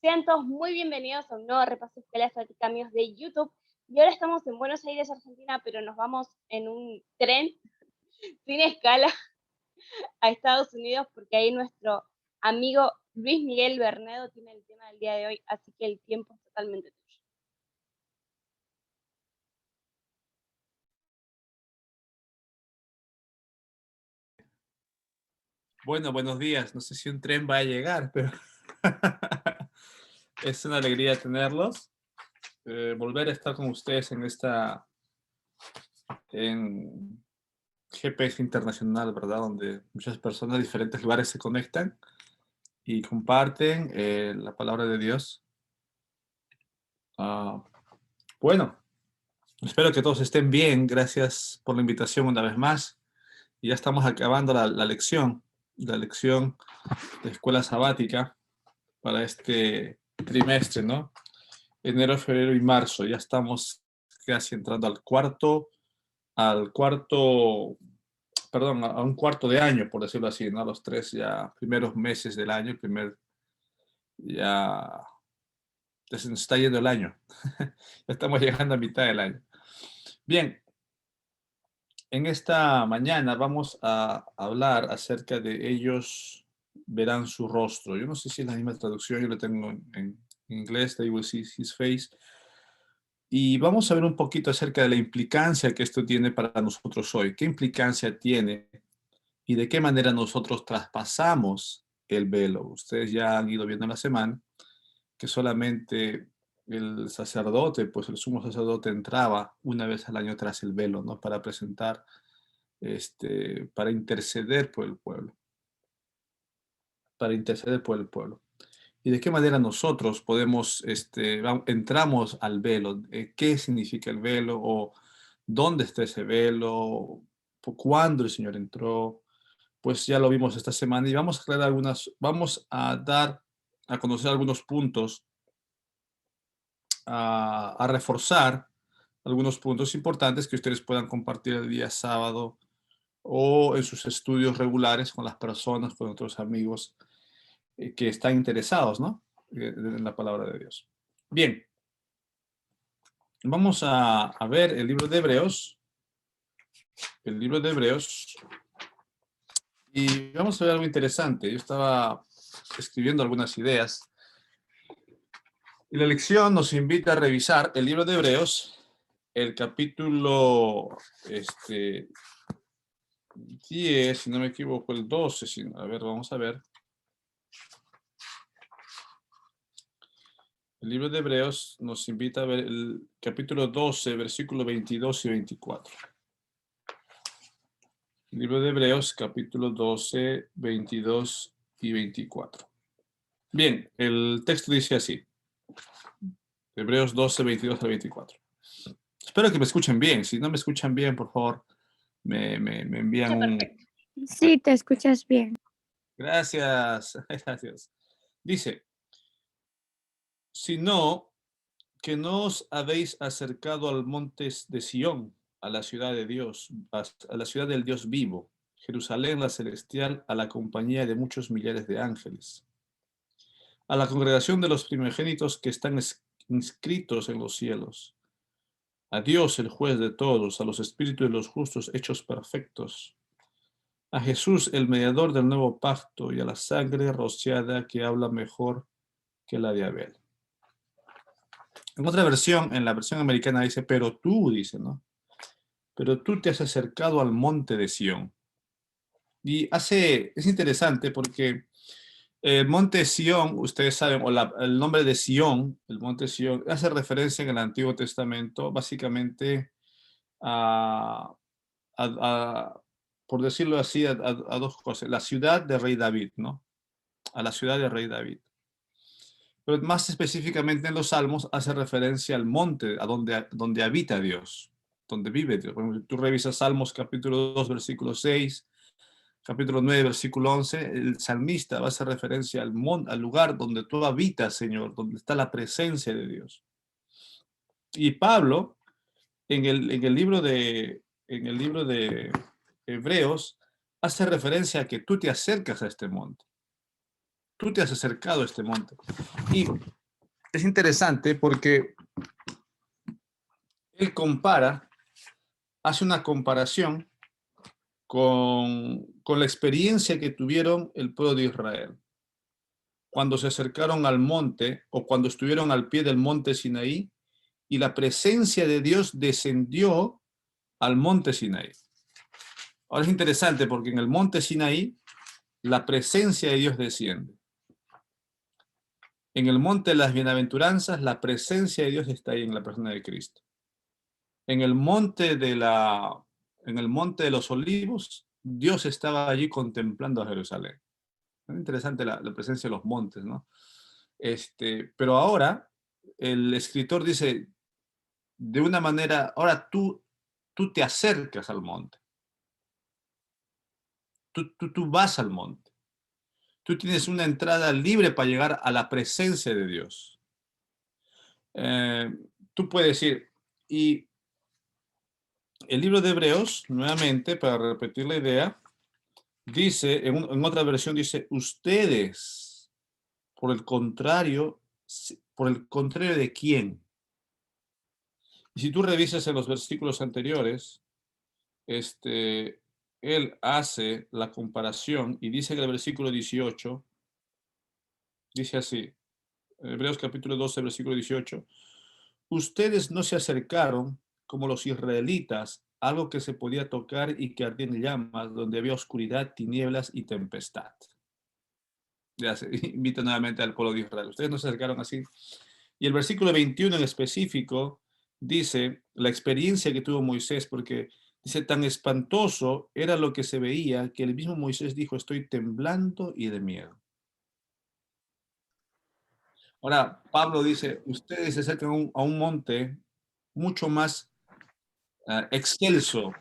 Sean todos muy bienvenidos a un nuevo repaso de Escuela Estática, amigos de YouTube. Y ahora estamos en Buenos Aires, Argentina, pero nos vamos en un tren sin escala a Estados Unidos porque ahí nuestro amigo Luis Miguel Bernedo tiene el tema del día de hoy, así que el tiempo es totalmente tuyo. Bueno, buenos días. No sé si un tren va a llegar, pero es una alegría tenerlos. Volver a estar con ustedes en GPS Internacional, ¿verdad? Donde muchas personas de diferentes lugares se conectan y comparten la palabra de Dios. Ah, bueno, espero que todos estén bien. Gracias por la invitación una vez más. Y ya estamos acabando la lección de escuela sabática para este trimestre, ¿no? Enero, febrero y marzo. Ya estamos casi entrando a un cuarto de año, por decirlo así, ¿no? Los tres ya primeros meses del año, ya se nos está yendo el año. Ya estamos llegando a mitad del año. Bien, en esta mañana vamos a hablar acerca de ellos verán su rostro. Yo no sé si es la misma traducción, yo lo tengo en inglés, They will see his face. Y vamos a ver un poquito acerca de la implicancia que esto tiene para nosotros hoy. ¿Qué implicancia tiene y de qué manera nosotros traspasamos el velo? Ustedes ya han ido viendo en la semana que solamente el sacerdote, pues el sumo sacerdote entraba una vez al año tras el velo, ¿no? Para presentar, para interceder por el pueblo, ¿Y de qué manera nosotros podemos, entramos al velo? ¿Qué significa el velo? ¿O dónde está ese velo? ¿Cuándo el Señor entró? Pues ya lo vimos esta semana y vamos a dar a conocer algunos puntos, a reforzar algunos puntos importantes que ustedes puedan compartir el día sábado o en sus estudios regulares con las personas, con otros amigos que están interesados, ¿no? En la palabra de Dios. Bien, vamos a ver el libro de Hebreos. El libro de Hebreos. Y vamos a ver algo interesante. Yo estaba escribiendo algunas ideas. Y la lección nos invita a revisar el libro de Hebreos, el capítulo 10, si no me equivoco, el 12. A ver, vamos a ver. El libro de Hebreos nos invita a ver el capítulo 12, versículos 22 y 24. Libro de Hebreos, capítulo 12, 22 y 24. Bien, el texto dice así. Hebreos 12, 22 a 24. Espero que me escuchen bien. Si no me escuchan bien, por favor, me envían un... Perfecto. Sí, te escuchas bien. Gracias, gracias. Dice, sino que no os habéis acercado al monte de Sión, a la ciudad de Dios, a la ciudad del Dios vivo, Jerusalén la celestial, a la compañía de muchos millares de ángeles, a la congregación de los primogénitos que están inscritos en los cielos, a Dios el juez de todos, a los espíritus de los justos hechos perfectos, a Jesús el mediador del nuevo pacto y a la sangre rociada que habla mejor que la de Abel. En otra versión, en la versión americana dice, pero tú, dice, ¿no? Pero tú te has acercado al monte de Sión. Y es interesante porque el monte Sión, ustedes saben, el nombre de Sión, el monte Sión, hace referencia en el Antiguo Testamento básicamente a, por decirlo así, a dos cosas. La ciudad de Rey David, ¿no? A la ciudad de Rey David. Pero más específicamente en los Salmos hace referencia al monte, donde habita Dios, donde vive Dios. Por ejemplo, tú revisas Salmos capítulo 2, versículo 6, capítulo 9, versículo 11, el salmista va a hacer referencia al lugar donde tú habitas, Señor, donde está la presencia de Dios. Y Pablo, en el libro de Hebreos, hace referencia a que tú te acercas a este monte. Tú te has acercado a este monte. Y es interesante porque él hace una comparación con la experiencia que tuvieron el pueblo de Israel cuando se acercaron al monte o cuando estuvieron al pie del monte Sinaí y la presencia de Dios descendió al monte Sinaí. Ahora es interesante porque en el monte Sinaí la presencia de Dios desciende. En el monte de las bienaventuranzas la presencia de Dios está ahí en la persona de Cristo. En el monte de los olivos, Dios estaba allí contemplando a Jerusalén. Es interesante la presencia de los montes, ¿no? Pero ahora el escritor dice, de una manera, ahora tú te acercas al monte. Tú vas al monte. Tú tienes una entrada libre para llegar a la presencia de Dios. Tú puedes decir, y el libro de Hebreos, nuevamente, para repetir la idea, dice, en otra versión dice, ustedes, por el contrario de quién. Y si tú revisas en los versículos anteriores, él hace la comparación y dice en el versículo 18, dice así, Hebreos capítulo 12, versículo 18, ustedes no se acercaron como los israelitas, algo que se podía tocar y que ardía en llamas, donde había oscuridad, tinieblas y tempestad. Ya se invita nuevamente al pueblo de Israel. Ustedes no se acercaron así. Y el versículo 21 en específico dice la experiencia que tuvo Moisés, porque dice, tan espantoso era lo que se veía que el mismo Moisés dijo, estoy temblando y de miedo. Ahora, Pablo dice, ustedes se acercan a un monte mucho más excelso.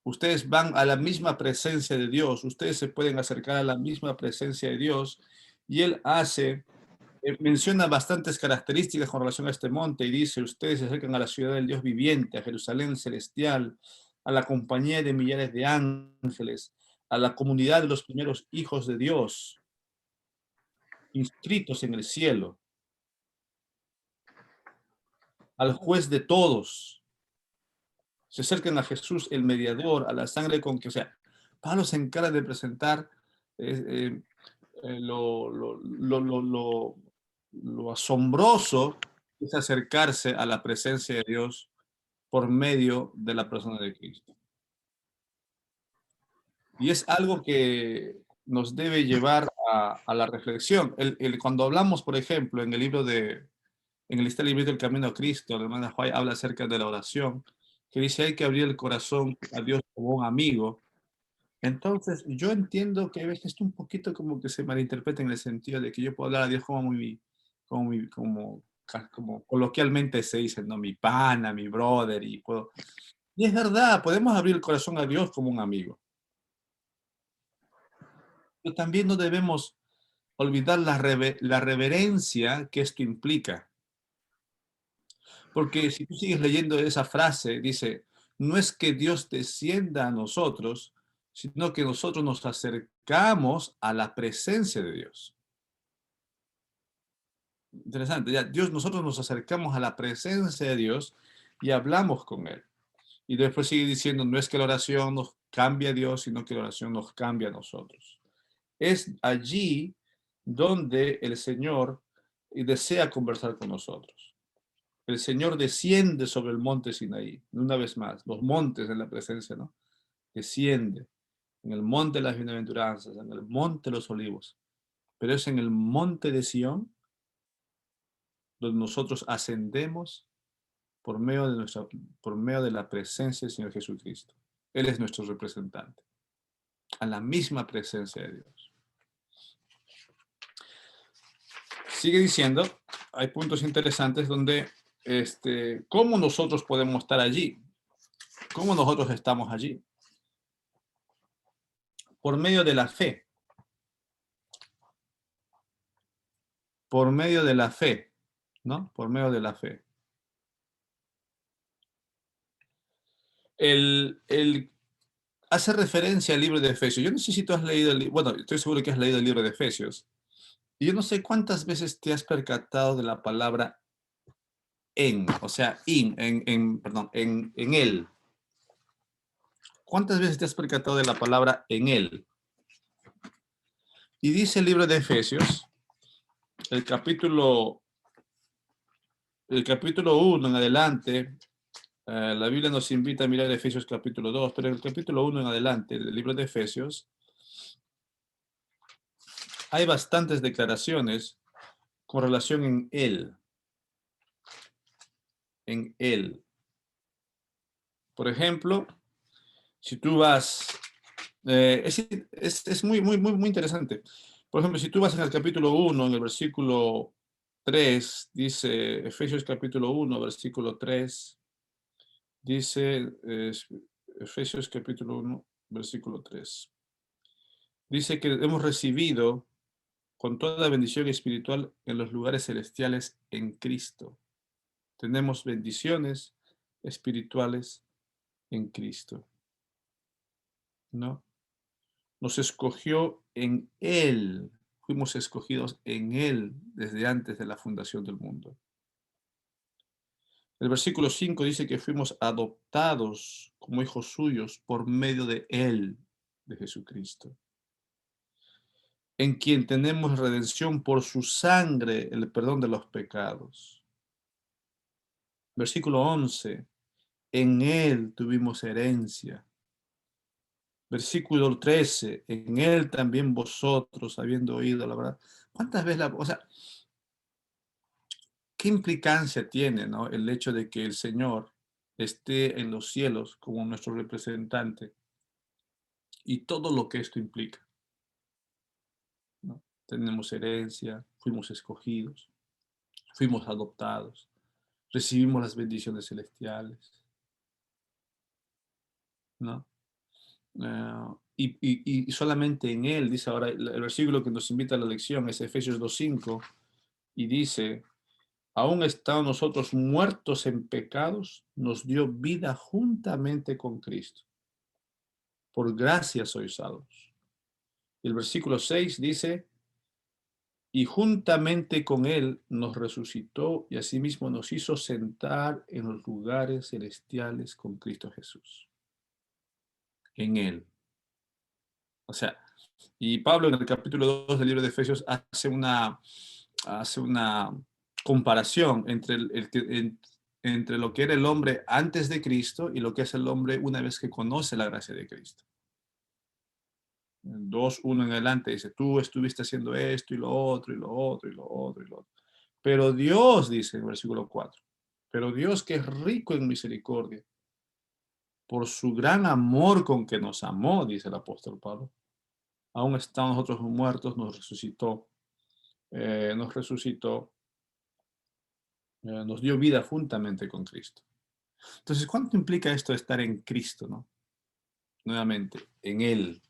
Ustedes van a la misma presencia de Dios, ustedes se pueden acercar a la misma presencia de Dios y él menciona bastantes características con relación a este monte y dice, ustedes se acercan a la ciudad del Dios viviente, a Jerusalén celestial, a la compañía de millares de ángeles, a la comunidad de los primeros hijos de Dios, inscritos en el cielo, al juez de todos. Se acercan a Jesús, el mediador, a la sangre con que, o sea, Pablo se encarga de presentar lo asombroso que es acercarse a la presencia de Dios por medio de la persona de Cristo. Y es algo que nos debe llevar a la reflexión. Cuando hablamos, por ejemplo, en el libro en el libro del Camino a Cristo, la hermana Juárez habla acerca de la oración, que dice hay que abrir el corazón a Dios como un amigo. Entonces, yo entiendo que a veces esto un poquito como que se malinterpreta en el sentido de que yo puedo hablar a Dios como coloquialmente se dice, ¿no? Mi pana, mi brother, y es verdad, podemos abrir el corazón a Dios como un amigo. Pero también no debemos olvidar la reverencia que esto implica. Porque si tú sigues leyendo esa frase, dice, no es que Dios descienda a nosotros, sino que nosotros nos acercamos a la presencia de Dios. Interesante, ya nosotros nos acercamos a la presencia de Dios y hablamos con Él. Y después sigue diciendo, no es que la oración nos cambie a Dios, sino que la oración nos cambia a nosotros. Es allí donde el Señor desea conversar con nosotros. El Señor desciende sobre el monte Sinaí, una vez más, los montes en la presencia, ¿no? Desciende en el monte de las bienaventuranzas, en el monte de los olivos, pero es en el monte de Sión donde nosotros ascendemos por medio de la presencia del Señor Jesucristo. Él es nuestro representante, a la misma presencia de Dios. Sigue diciendo, hay puntos interesantes donde, ¿cómo nosotros podemos estar allí? ¿Cómo nosotros estamos allí? Por medio de la fe. Por medio de la fe, ¿no? Por medio de la fe. Hace referencia al libro de Efesios. Yo no sé si tú has leído bueno, estoy seguro que has leído el libro de Efesios. Y yo no sé cuántas veces te has percatado de la palabra en, o sea, perdón, en él. ¿Cuántas veces te has percatado de la palabra en él? Y dice el libro de Efesios, el capítulo, el capítulo 1 en adelante, la Biblia nos invita a mirar Efesios capítulo 2, pero en el capítulo 1 en adelante del libro de Efesios hay bastantes declaraciones con relación en él, en él. Por ejemplo, si tú vas, es muy interesante. Por ejemplo, si tú vas en el capítulo 1, en el versículo 3, dice Efesios capítulo 1, versículo 3, dice Efesios capítulo 1, versículo 3. Dice que hemos recibido con toda bendición espiritual en los lugares celestiales en Cristo. Tenemos bendiciones espirituales en Cristo, ¿no? Nos escogió en Él, fuimos escogidos en Él desde antes de la fundación del mundo. El versículo 5 dice que fuimos adoptados como hijos suyos por medio de Él, de Jesucristo, en quien tenemos redención por su sangre, el perdón de los pecados. Versículo 11, en Él tuvimos herencia. Versículo 13, en Él también vosotros, habiendo oído la verdad. ¿Cuántas veces o sea, qué implicancia tiene, ¿no? El hecho de que el Señor esté en los cielos como nuestro representante y todo lo que esto implica, ¿no? Tenemos herencia, fuimos escogidos, fuimos adoptados, recibimos las bendiciones celestiales, ¿no? Y solamente en Él, dice ahora, el versículo que nos invita a la lección es Efesios 2:5, y dice, aún estando nosotros muertos en pecados, nos dio vida juntamente con Cristo. Por gracia sois salvos. El versículo 6 dice, y juntamente con Él nos resucitó y asimismo nos hizo sentar en los lugares celestiales con Cristo Jesús. En Él. O sea, y Pablo en el capítulo 2 del libro de Efesios hace una comparación entre lo que era el hombre antes de Cristo y lo que es el hombre una vez que conoce la gracia de Cristo. 2:1 en adelante dice, tú estuviste haciendo esto y lo otro y lo otro y lo otro y lo otro. Pero Dios, dice en el versículo 4, pero Dios que es rico en misericordia, por su gran amor con que nos amó, dice el apóstol Pablo, aún estando nosotros muertos, nos resucitó, nos dio vida juntamente con Cristo. Entonces, ¿cuánto implica esto de estar en Cristo, no? Nuevamente, en Él,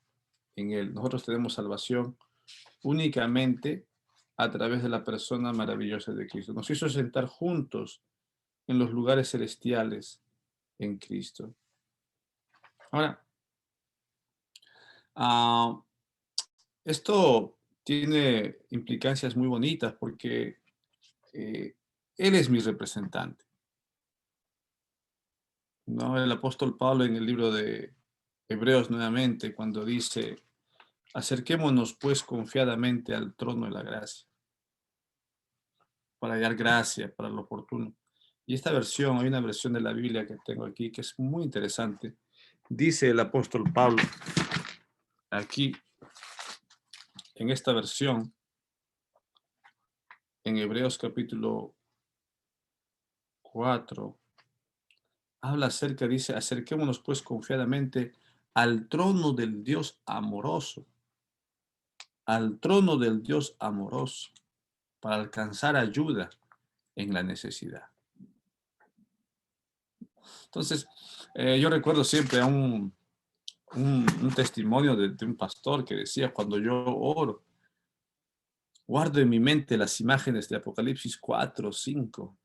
en Él. Nosotros tenemos salvación únicamente a través de la persona maravillosa de Cristo. Nos hizo sentar juntos en los lugares celestiales en Cristo. Ahora, esto tiene implicancias muy bonitas porque Él es mi representante, ¿no? El apóstol Pablo en el libro de Hebreos nuevamente, cuando dice, acerquémonos pues confiadamente al trono de la gracia, para hallar gracia, para lo oportuno. Y esta versión, hay una versión de la Biblia que tengo aquí que es muy interesante. Dice el apóstol Pablo, aquí, en esta versión, en Hebreos capítulo 4, habla acerca, dice, acerquémonos pues confiadamente al trono del Dios amoroso, al trono del Dios amoroso, para alcanzar ayuda en la necesidad. Entonces, yo recuerdo siempre a un testimonio de un pastor que decía, cuando yo oro, guardo en mi mente las imágenes de Apocalipsis 4, 5,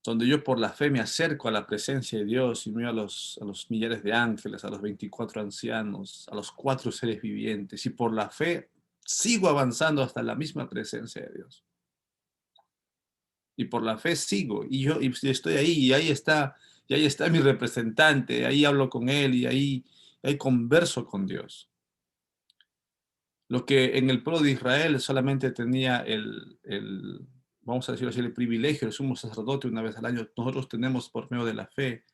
donde yo por la fe me acerco a la presencia de Dios y miro a los millares de ángeles, a los 24 ancianos, a los 4 seres vivientes, y por la fe Sigo avanzando hasta la misma presencia de Dios. Y por la fe sigo. Y yo estoy ahí, y ahí está mi representante, ahí hablo con él, y ahí converso con Dios. Lo que en el pueblo de Israel solamente tenía vamos a decirlo así, el privilegio del sumo sacerdote una vez al año, nosotros tenemos por medio de la fe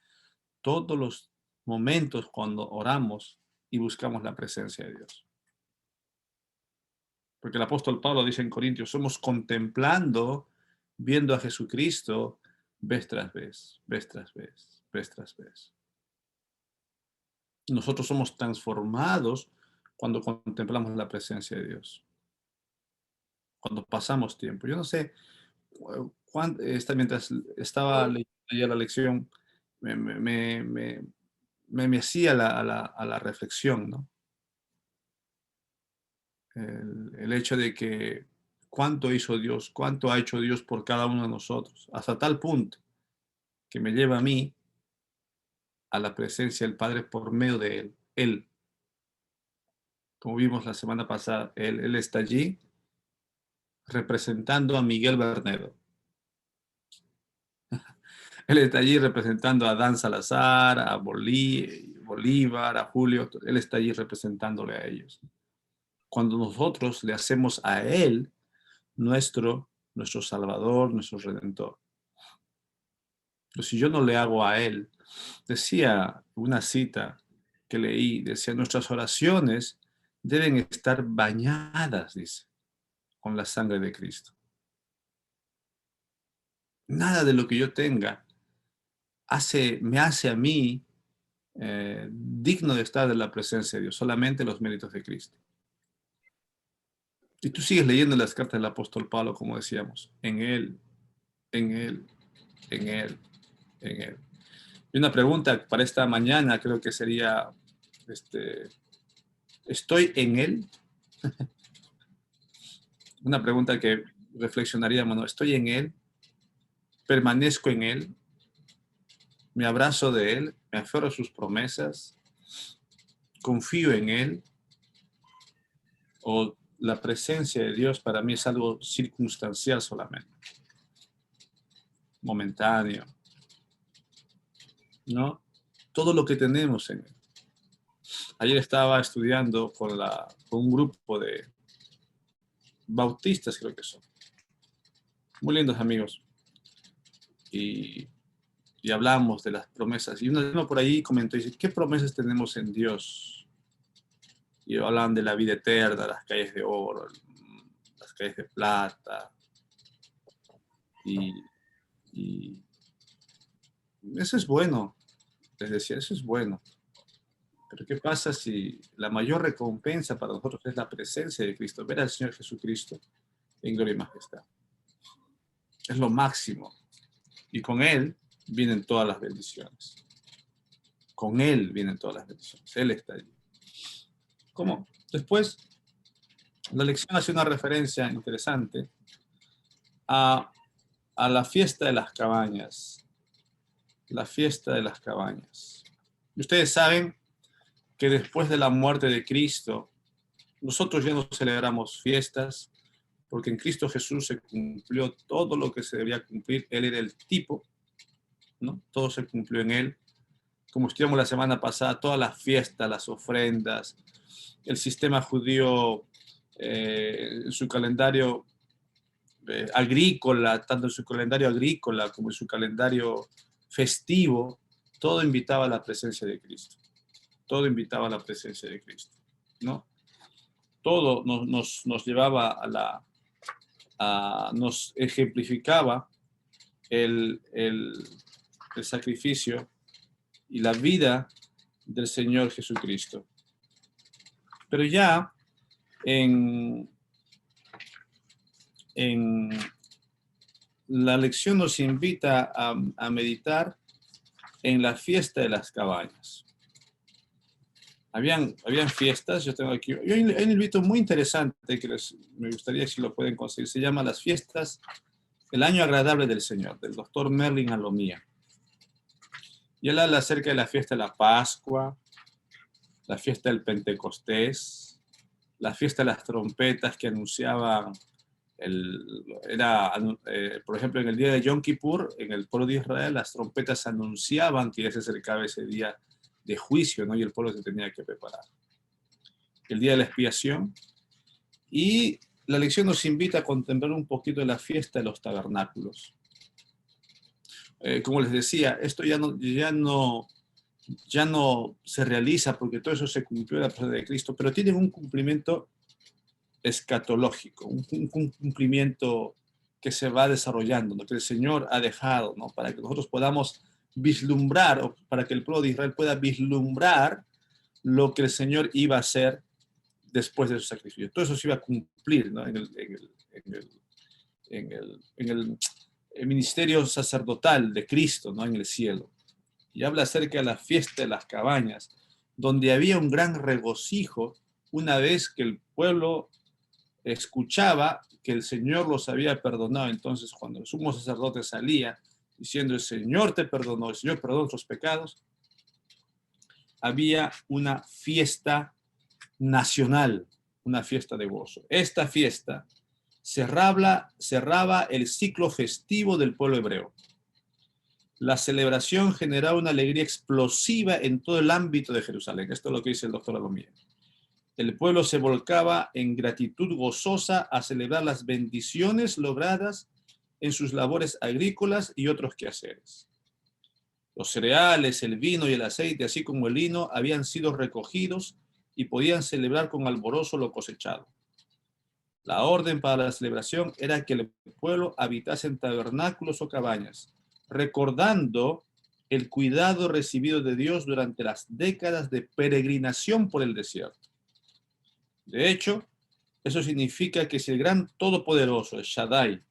todos los momentos cuando oramos y buscamos la presencia de Dios. Porque el apóstol Pablo dice en Corintios, somos contemplando, viendo a Jesucristo vez tras vez, vez tras vez, vez tras vez. Nosotros somos transformados cuando contemplamos la presencia de Dios, cuando pasamos tiempo. Yo no sé, mientras estaba leyendo ayer la lección, me hacía a la reflexión, ¿no? El hecho de que cuánto hizo Dios, cuánto ha hecho Dios por cada uno de nosotros, hasta tal punto que me lleva a mí a la presencia del Padre por medio de Él. Él, como vimos la semana pasada, Él está allí representando a Miguel Bernedo. Él está allí representando a Dan Salazar, a Bolívar, a Julio. Él está allí representándole a ellos. Cuando nosotros le hacemos a Él nuestro Salvador, nuestro Redentor. Pero si yo no le hago a Él, decía una cita que leí, decía, nuestras oraciones deben estar bañadas, dice, con la sangre de Cristo. Nada de lo que yo tenga me hace a mí digno de estar en la presencia de Dios, solamente los méritos de Cristo. Y tú sigues leyendo las cartas del apóstol Pablo, como decíamos, en Él, en Él, en Él, en Él. Y una pregunta para esta mañana creo que sería, ¿estoy en Él? Una pregunta que reflexionaríamos, ¿no? ¿Estoy en Él? ¿Permanezco en Él? ¿Me abrazo de Él? ¿Me aferro a sus promesas? ¿Confío en Él? ¿O la presencia de Dios para mí es algo circunstancial solamente? Momentáneo, ¿no? Todo lo que tenemos en Él. Ayer estaba estudiando con un grupo de bautistas, creo que son. Muy lindos amigos. Y hablamos de las promesas. Y uno por ahí comentó, dice, ¿qué promesas tenemos en Dios? Y hablaban de la vida eterna, las calles de oro, las calles de plata. Y eso es bueno. Les decía, eso es bueno. Pero ¿qué pasa si la mayor recompensa para nosotros es la presencia de Cristo? Ver al Señor Jesucristo en gloria y majestad. Es lo máximo. Y con Él vienen todas las bendiciones. Con Él vienen todas las bendiciones. Él está allí. ¿Cómo? Después, la lección hace una referencia interesante a la fiesta de las cabañas. La fiesta de las cabañas. Y ustedes saben que después de la muerte de Cristo, nosotros ya no celebramos fiestas, porque en Cristo Jesús se cumplió todo lo que se debía cumplir. Él era el tipo, ¿no? Todo se cumplió en Él. Como estudiamos la semana pasada, todas las fiestas, las ofrendas, el sistema judío en su calendario agrícola, tanto en su calendario agrícola como en su calendario festivo, todo invitaba a la presencia de Cristo. Todo invitaba a la presencia de Cristo, ¿no? Todo nos llevaba nos ejemplificaba el sacrificio y la vida del Señor Jesucristo. Pero ya en la lección nos invita a meditar en la fiesta de las cabañas. Habían fiestas, yo tengo aquí, hay un invito muy interesante que me gustaría si lo pueden conseguir, se llama Las Fiestas, el Año Agradable del Señor, del doctor Merlin Alomía. Y él habla acerca de la fiesta de la Pascua, la fiesta del Pentecostés, la fiesta de las trompetas que anunciaban, por ejemplo, en el día de Yom Kippur, en el pueblo de Israel, las trompetas anunciaban que ya se acercaba ese día de juicio, ¿no? Y el pueblo se tenía que preparar. El día de la expiación. Y la lección nos invita a contemplar un poquito de la fiesta de los tabernáculos. Como les decía, esto ya no se realiza porque todo eso se cumplió en la persona de Cristo, pero tienen un cumplimiento escatológico, un cumplimiento que se va desarrollando, ¿no? Que el Señor ha dejado, ¿no? Para que nosotros podamos vislumbrar, o para que el pueblo de Israel pueda vislumbrar lo que el Señor iba a hacer después de su sacrificio. Todo eso se iba a cumplir, ¿no? El ministerio sacerdotal de Cristo, ¿no? En el cielo. Y habla acerca de la fiesta de las cabañas, donde había un gran regocijo una vez que el pueblo escuchaba que el Señor los había perdonado. Entonces, cuando el sumo sacerdote salía diciendo, el Señor te perdonó, el Señor perdonó tus pecados, había una fiesta nacional, una fiesta de gozo. Esta fiesta cerraba el ciclo festivo del pueblo hebreo. La celebración generaba una alegría explosiva en todo el ámbito de Jerusalén. Esto es lo que dice el doctor Alomía. El pueblo se volcaba en gratitud gozosa a celebrar las bendiciones logradas en sus labores agrícolas y otros quehaceres. Los cereales, el vino y el aceite, así como el lino, habían sido recogidos y podían celebrar con alborozo lo cosechado. La orden para la celebración era que el pueblo habitase en tabernáculos o cabañas, recordando el cuidado recibido de Dios durante las décadas de peregrinación por el desierto. De hecho, eso significa que si el gran todopoderoso, el Shaddai,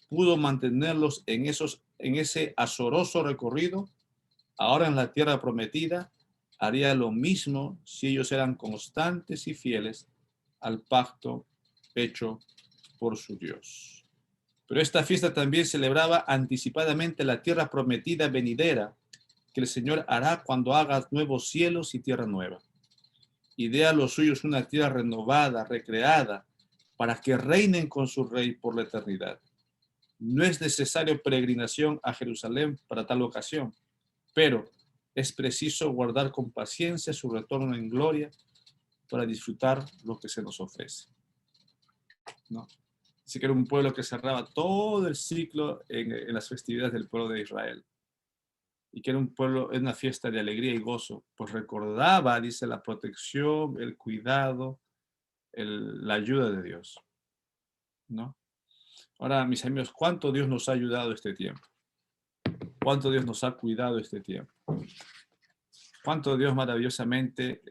pudo mantenerlos en ese azoroso recorrido, ahora en la tierra prometida, haría lo mismo si ellos eran constantes y fieles al pacto hecho por su Dios. Pero esta fiesta también celebraba anticipadamente la tierra prometida venidera que el Señor hará cuando haga nuevos cielos y tierra nueva. Y dé a los suyos una tierra renovada, recreada, para que reinen con su rey por la eternidad. No es necesario peregrinación a Jerusalén para tal ocasión, pero es preciso guardar con paciencia su retorno en gloria para disfrutar lo que se nos ofrece, ¿no? Así que era un pueblo que cerraba todo el ciclo en las festividades del pueblo de Israel. Y que era un pueblo, es una fiesta de alegría y gozo, pues recordaba, dice, la protección, el cuidado, la ayuda de Dios, ¿no? Ahora, mis amigos, ¿cuánto Dios nos ha ayudado este tiempo? ¿Cuánto Dios nos ha cuidado este tiempo? ¿Cuánto Dios maravillosamente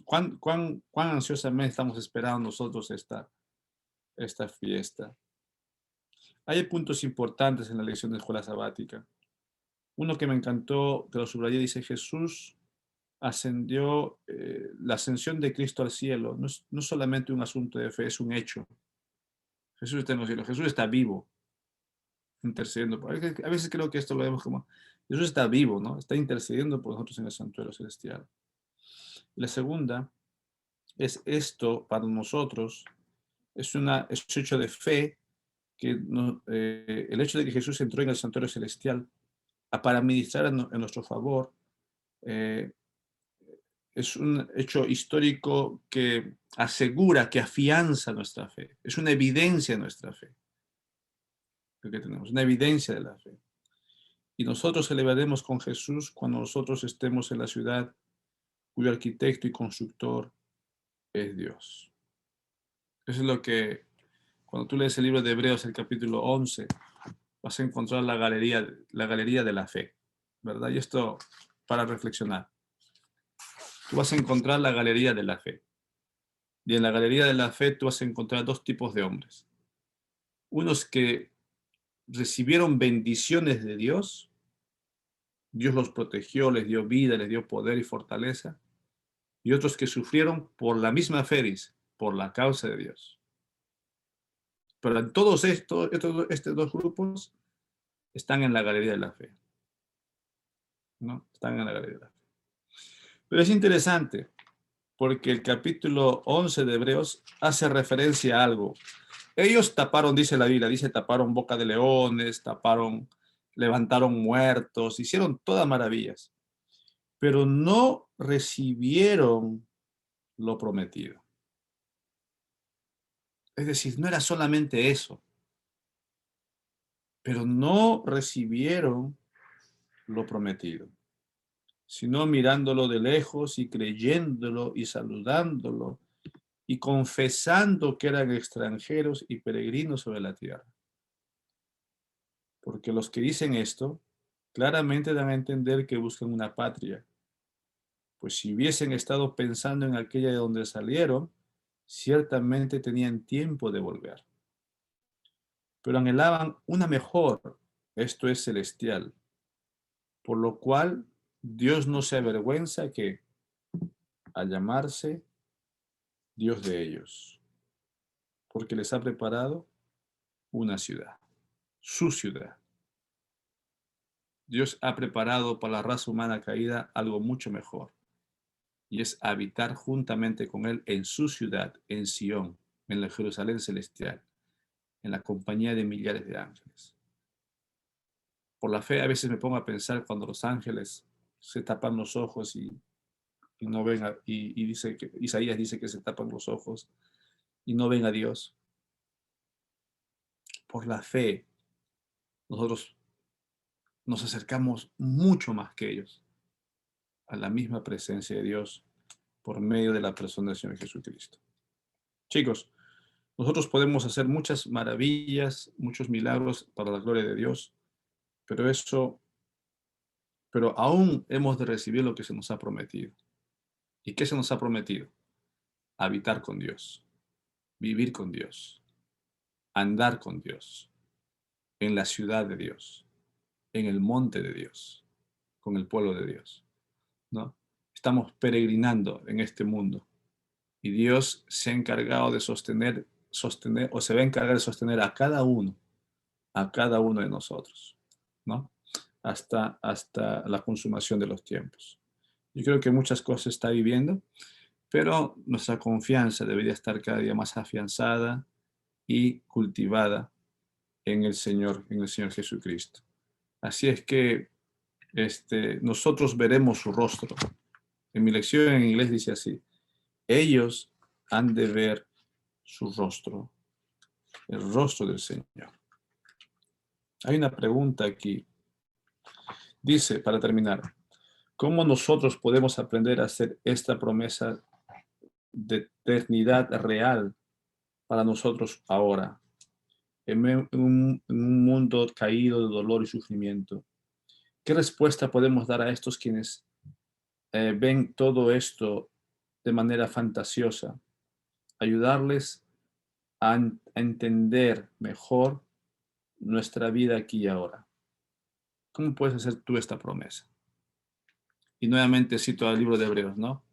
cuán ansiosamente estamos esperando nosotros esta fiesta? Hay puntos importantes en la lección de escuela sabática. Uno que me encantó, que lo subrayé, dice: Jesús ascendió, la ascensión de Cristo al cielo no es solamente un asunto de fe, es un hecho. Jesús está en los cielos, Jesús está vivo, intercediendo. A veces creo que esto lo vemos como, Jesús está vivo, ¿no? Está intercediendo por nosotros en el santuario celestial. La segunda es esto para nosotros, es un hecho de fe, que el hecho de que Jesús entró en el santuario celestial para ministrar en nuestro favor, es un hecho histórico que asegura, que afianza nuestra fe. Es una evidencia de nuestra fe. Lo que tenemos, una evidencia de la fe. Y nosotros celebraremos con Jesús cuando nosotros estemos en la ciudad cuyo arquitecto y constructor es Dios. Eso es lo que, cuando tú lees el libro de Hebreos, el capítulo 11, vas a encontrar la galería de la fe, ¿verdad? Y esto para reflexionar. Tú vas a encontrar la galería de la fe. Y en la galería de la fe tú vas a encontrar dos tipos de hombres. Unos que recibieron bendiciones de Dios. Dios los protegió, les dio vida, les dio poder y fortaleza. Y otros que sufrieron por la misma fe, por la causa de Dios. Pero en todos estos dos grupos están en la galería de la fe, ¿no? Están en la galería de la fe. Pero es interesante, porque el capítulo 11 de Hebreos hace referencia a algo. Ellos taparon, dice la Biblia, dice taparon boca de leones, levantaron muertos, hicieron todas maravillas, pero no recibieron lo prometido. Es decir, no era solamente eso, pero no recibieron lo prometido, sino mirándolo de lejos y creyéndolo y saludándolo y confesando que eran extranjeros y peregrinos sobre la tierra. Porque los que dicen esto claramente dan a entender que buscan una patria, pues si hubiesen estado pensando en aquella de donde salieron, ciertamente tenían tiempo de volver. Pero anhelaban una mejor, esto es celestial, por lo cual Dios no se avergüenza que al llamarse Dios de ellos, porque les ha preparado una ciudad, su ciudad. Dios ha preparado para la raza humana caída algo mucho mejor, y es habitar juntamente con Él en su ciudad, en Sión, en la Jerusalén celestial, en la compañía de millares de ángeles. Por la fe a veces me pongo a pensar cuando los ángeles se tapan los ojos y no ven y dice que Isaías dice que se tapan los ojos y no ven a Dios. Por la fe nosotros nos acercamos mucho más que ellos a la misma presencia de Dios por medio de la persona del Señor Jesucristo. Chicos, nosotros podemos hacer muchas maravillas, muchos milagros para la gloria de Dios, pero aún hemos de recibir lo que se nos ha prometido. ¿Y qué se nos ha prometido? Habitar con Dios, vivir con Dios, andar con Dios, en la ciudad de Dios, en el monte de Dios, con el pueblo de Dios, ¿no? Estamos peregrinando en este mundo y Dios se ha encargado de sostener o se va a encargar de sostener a cada uno de nosotros, ¿no? Hasta la consumación de los tiempos. Yo creo que muchas cosas está viviendo, pero nuestra confianza debería estar cada día más afianzada y cultivada en el Señor Jesucristo. Así es que nosotros veremos su rostro. En mi lección en inglés dice así: ellos han de ver su rostro, el rostro del Señor. Hay una pregunta aquí. Dice, para terminar, ¿cómo nosotros podemos aprender a hacer esta promesa de eternidad real para nosotros ahora, en un mundo caído de dolor y sufrimiento? ¿Qué respuesta podemos dar a estos quienes ven todo esto de manera fantasiosa? Ayudarles a entender mejor nuestra vida aquí y ahora. ¿Cómo puedes hacer tú esta promesa? Y nuevamente cito al libro de Hebreos, ¿no?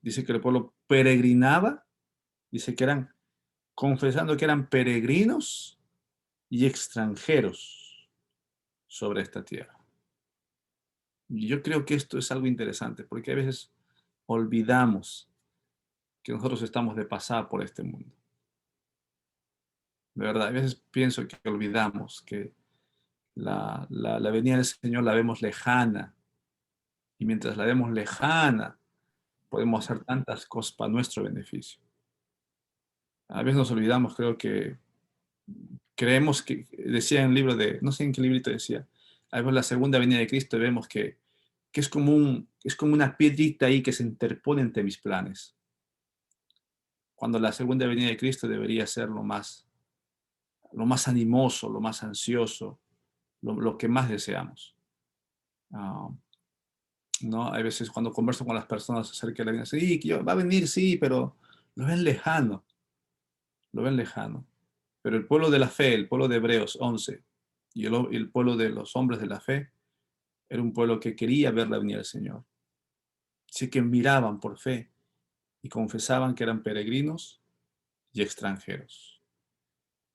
Dice que el pueblo peregrinaba, dice que eran, confesando que eran peregrinos y extranjeros sobre esta tierra. Y yo creo que esto es algo interesante, porque a veces olvidamos que nosotros estamos de pasada por este mundo. De verdad, a veces pienso que olvidamos que la venida del Señor la vemos lejana, y mientras la vemos lejana, podemos hacer tantas cosas para nuestro beneficio. A veces nos olvidamos, creemos que, decía en el libro no sé en qué librito decía, a veces la segunda venida de Cristo vemos que es como una piedrita ahí que se interpone entre mis planes, cuando la segunda venida de Cristo debería ser lo más animoso, lo más ansioso, lo que más deseamos. ¿No? Hay veces cuando converso con las personas acerca de la vida, sí, va a venir, sí, pero lo ven lejano, lo ven lejano. Pero el pueblo de la fe, el pueblo de Hebreos 11, y el pueblo de los hombres de la fe, era un pueblo que quería ver la venida del Señor. Así que miraban por fe y confesaban que eran peregrinos y extranjeros.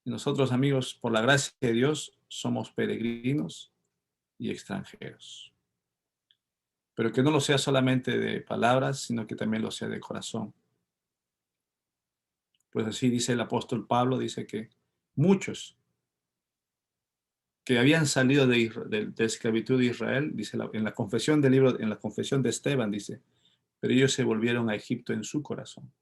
Y nosotros, amigos, por la gracia de Dios, somos peregrinos y extranjeros. pero que no lo sea solamente de palabras, sino que también lo sea de corazón. Pues así dice el apóstol Pablo, dice que muchos que habían salido de esclavitud de Israel, dice en la confesión del libro, en la confesión de Esteban, dice, pero ellos se volvieron a Egipto en su corazón.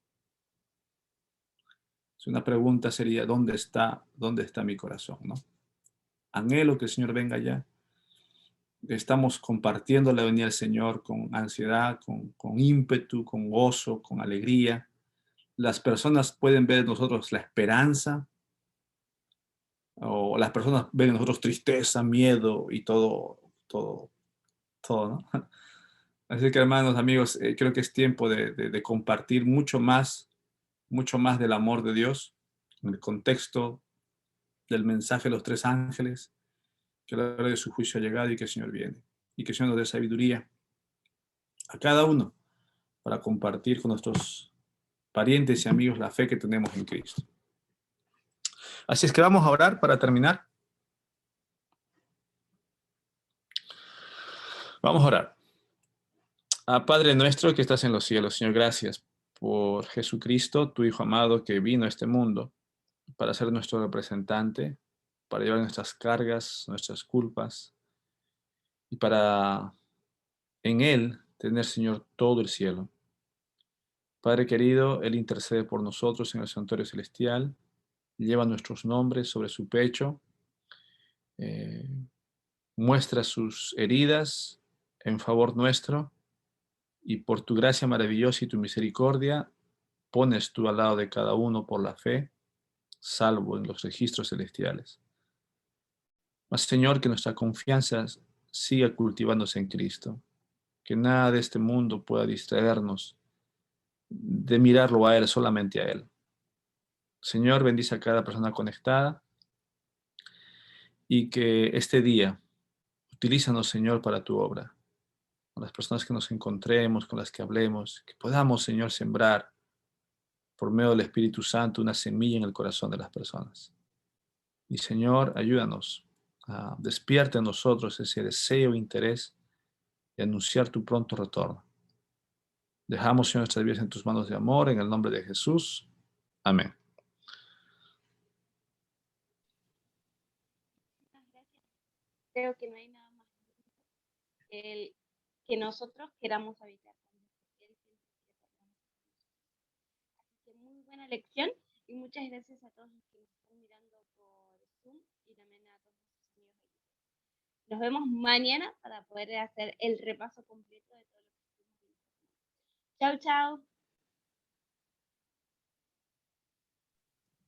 Una pregunta sería, ¿dónde está mi corazón? ¿No? Anhelo que el Señor venga ya. Estamos compartiendo la venida del Señor con ansiedad, con ímpetu, con gozo, con alegría. Las personas pueden ver en nosotros la esperanza, o las personas ven en nosotros tristeza, miedo y todo, ¿no? Así que, hermanos, amigos, creo que es tiempo de compartir mucho más del amor de Dios en el contexto del mensaje de los tres ángeles, que la hora de su juicio ha llegado y que el Señor viene. Y que el Señor nos dé sabiduría a cada uno para compartir con nuestros parientes y amigos la fe que tenemos en Cristo. Así es que vamos a orar para terminar. Vamos a orar. Padre nuestro que estás en los cielos, Señor, gracias por Jesucristo, tu Hijo amado, que vino a este mundo para ser nuestro representante, para llevar nuestras cargas, nuestras culpas, y para en Él tener, Señor, todo el cielo. Padre querido, Él intercede por nosotros en el santuario celestial, lleva nuestros nombres sobre su pecho, eh, muestra sus heridas en favor nuestro, y por tu gracia maravillosa y tu misericordia, pones tú al lado de cada uno por la fe, salvo en los registros celestiales. Mas, Señor, que nuestra confianza siga cultivándose en Cristo, que nada de este mundo pueda distraernos de mirarlo a Él, solamente a Él. Señor, bendice a cada persona conectada y que este día utilízanos, Señor, para tu obra. Con las personas que nos encontremos, con las que hablemos, que podamos, Señor, sembrar por medio del Espíritu Santo una semilla en el corazón de las personas. Y, Señor, ayúdanos, despierta en nosotros ese deseo e interés de anunciar tu pronto retorno. Dejamos, Señor, nuestras vidas en tus manos de amor, en el nombre de Jesús. Amén. Muchas gracias. Creo que no hay nada más que nosotros queramos habitar con Dios, porque Él siempre quiere estar con nosotros. Así que muy buena lección y muchas gracias a todos los que nos están mirando por Zoom y también a todos nuestros amigos de YouTube. Nos vemos mañana para poder hacer el repaso completo de todo lo que estuvimos viendo. Chao, chao.